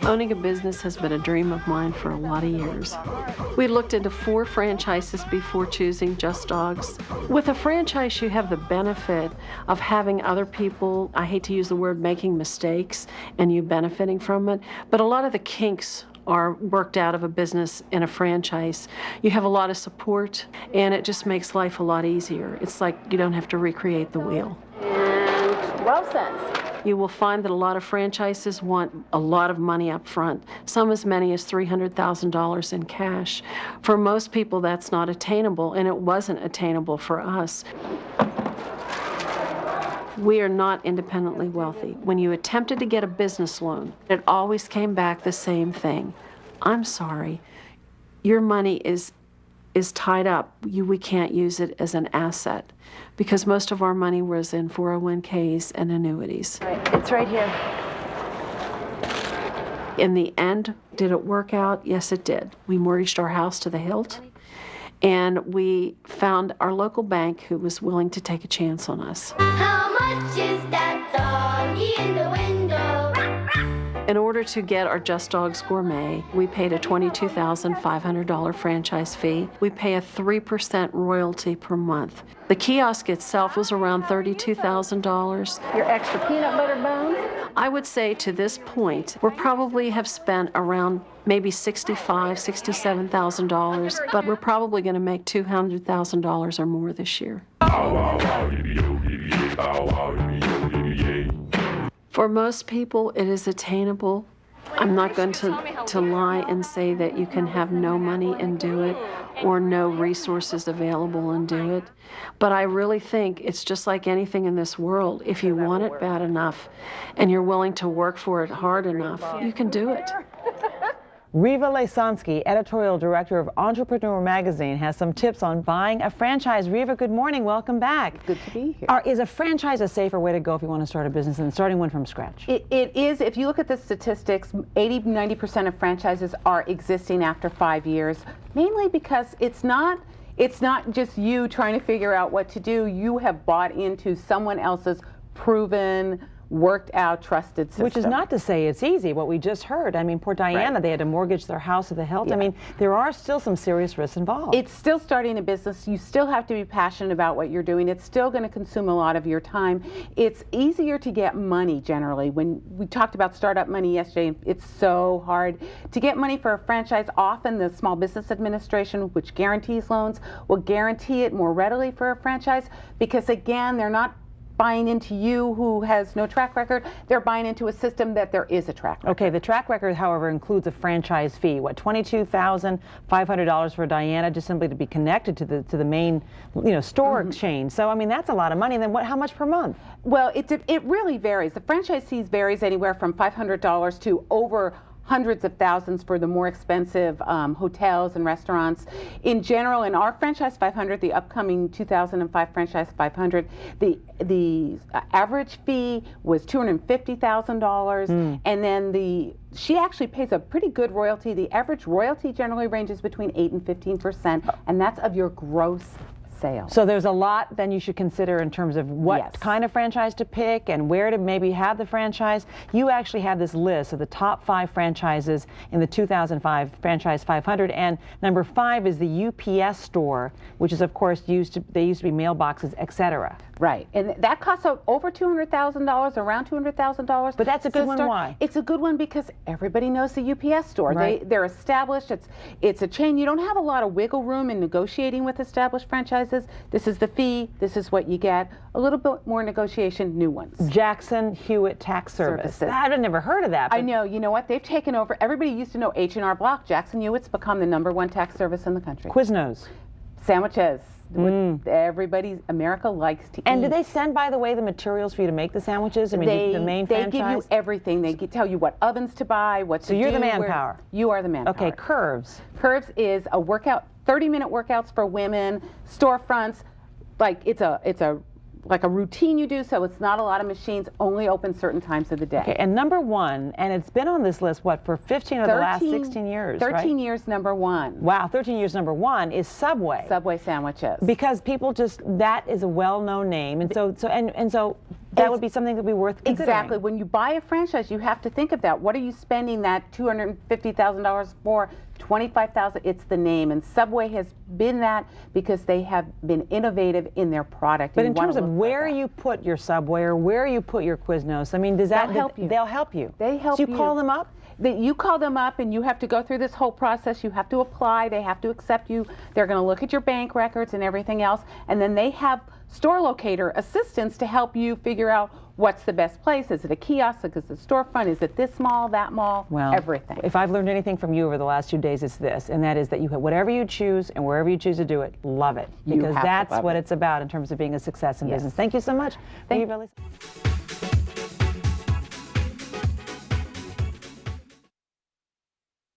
Owning a business has been a dream of mine for a lot of years. We looked into 4 franchises before choosing Just Dogs. With a franchise, you have the benefit of having other people, I hate to use the word making mistakes, and you benefiting from it, but a lot of the kinks are worked out of a business in a franchise. You have a lot of support, and it just makes life a lot easier. It's like you don't have to recreate the wheel. And 12 cents. You will find that a lot of franchises want a lot of money up front, some as many as $300,000 in cash. For most people, that's not attainable, and it wasn't attainable for us. We are not independently wealthy. When you attempted to get a business loan, it always came back the same thing. I'm sorry, your money is tied up. We can't use it as an asset, because most of our money was in 401ks and annuities. Right, it's right here. In the end, did it work out? Yes, it did. We mortgaged our house to the hilt, and we found our local bank who was willing to take a chance on us. How much is that doggy in the window? In order to get our Just Dogs Gourmet, we paid a $22,500 franchise fee. We pay a 3% royalty per month. The kiosk itself was around $32,000. Your extra peanut butter bones? I would say to this point, we probably have spent around maybe $65,000, $67,000, but we're probably going to make $200,000 or more this year. For most people, it is attainable. I'm not going to lie and say that you can have no money and do it, or no resources available and do it. But I really think it's just like anything in this world. If you want it bad enough and you're willing to work for it hard enough, you can do it. Riva Lesansky, editorial director of Entrepreneur Magazine, has some tips on buying a franchise. Riva, good morning. Welcome back. Good to be here. Is a franchise a safer way to go if you want to start a business than starting one from scratch? It is. If you look at the statistics, 80–90% of franchises are existing after 5 years, mainly because it's not just you trying to figure out what to do. You have bought into someone else's proven, worked out, trusted system. Which is not to say it's easy, what we just heard. I mean, poor Diana, Right. They had to mortgage their house to the hilt. Yeah. I mean, there are still some serious risks involved. It's still starting a business. You still have to be passionate about what you're doing. It's still going to consume a lot of your time. It's easier to get money generally. When we talked about startup money yesterday, it's so hard to get money for a franchise. Often the Small Business Administration, which guarantees loans, will guarantee it more readily for a franchise, because again, they're not buying into you who has no track record. They're buying into a system that there is a track record. Okay, the track record, however, includes a franchise fee. What, $22,500 for Diana, just simply to be connected to the main, store chain. So I mean, that's a lot of money. And then how much per month? Well, it really varies. The franchise fees varies anywhere from $500 to over hundreds of thousands for the more expensive hotels and restaurants. In general, in our Franchise 500, the upcoming 2005 Franchise 500, the average fee was $250,000, and then she actually pays a pretty good royalty. The average royalty generally ranges between 8 and 15%, and that's of your gross sale. So there's a lot then you should consider in terms of what kind of franchise to pick and where to maybe have the franchise. You actually have this list of the top 5 franchises in the 2005 Franchise 500, and number 5 is the UPS store, which is of course they used to be mailboxes, etc. Right, and that costs over $200,000, around $200,000. But that's a good one. Why? It's a good one because everybody knows the UPS store. Right. They're established. It's a chain. You don't have a lot of wiggle room in negotiating with established franchises. This is the fee. This is what you get. A little bit more negotiation. New ones. Jackson Hewitt Tax Service. I've never heard of that. I know. You know what? They've taken over. Everybody used to know H&R Block. Jackson Hewitt's become the #1 tax service in the country. Quiznos. Sandwiches. America likes to eat. And do they send, by the way, the materials for you to make the sandwiches? I mean, the main franchise? They give you everything. They tell you what ovens to buy, what to do. So you're the manpower. You are the manpower. Okay, Curves. Curves is a workout, 30-minute workouts for women, storefronts. Like it's like a routine you do, so it's not a lot of machines, only open certain times of the day. Okay, and #1, and it's been on this list, what, for 15 of the last 16 years, 13 right? years, #1. Wow, 13 years, #1 is Subway. Subway sandwiches. Because people that is a well-known name, and so that would be something that would be worth considering. Exactly. When you buy a franchise, you have to think of that. What are you spending that $250,000 for? $25,000. It's the name, and Subway has been that because they have been innovative in their product. But in terms of where you put your Subway or where you put your Quiznos, I mean, does that help you? They'll help you. They help you. So you call them up. You call them up and you have to go through this whole process. You have to apply. They have to accept you. They're going to look at your bank records and everything else, and then they have store locator assistants to help you figure out what's the best place. Is it a kiosk? Is it a storefront? Is it this mall, that mall? Well, everything. If I've learned anything from you over the last 2 days, it's this, and that is that you have whatever you choose and wherever you choose to do it, love it. Because that's what it's about in terms of being a success in business. Thank you so much. Thank you.